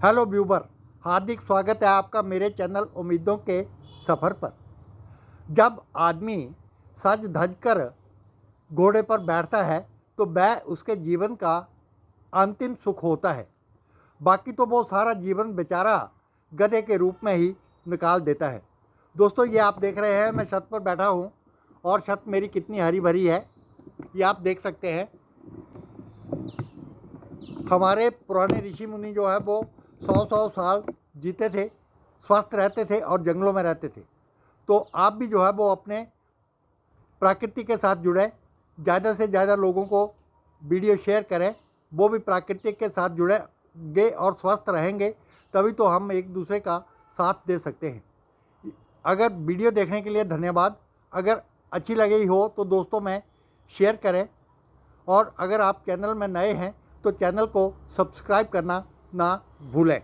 Hello viewer, हार्दिक स्वागत है आपका मेरे चैनल उम्मीदों के सफ़र पर। जब आदमी सज धज कर घोड़े पर बैठता है तो वह उसके जीवन का अंतिम सुख होता है। बाकी तो वो सारा जीवन बेचारा गधे के रूप में ही निकाल देता है। दोस्तों, ये आप देख रहे हैं मैं छत पर बैठा हूँ और छत मेरी कितनी हरी भरी है, ये आप देख सकते हैं। हमारे पुराने ऋषि मुनि जो है वो 100-100 साल जीते थे, स्वस्थ रहते थे और जंगलों में रहते थे। तो आप भी जो है वो अपने प्रकृति के साथ जुड़ें, ज़्यादा से ज़्यादा लोगों को वीडियो शेयर करें, वो भी प्राकृतिक के साथ जुड़ेंगे और स्वस्थ रहेंगे, तभी तो हम एक दूसरे का साथ दे सकते हैं। अगर वीडियो देखने के लिए धन्यवाद। अगर अच्छी लगी हो तो दोस्तों में शेयर करें, और अगर आप चैनल में नए हैं तो चैनल को सब्सक्राइब करना ना भूलें।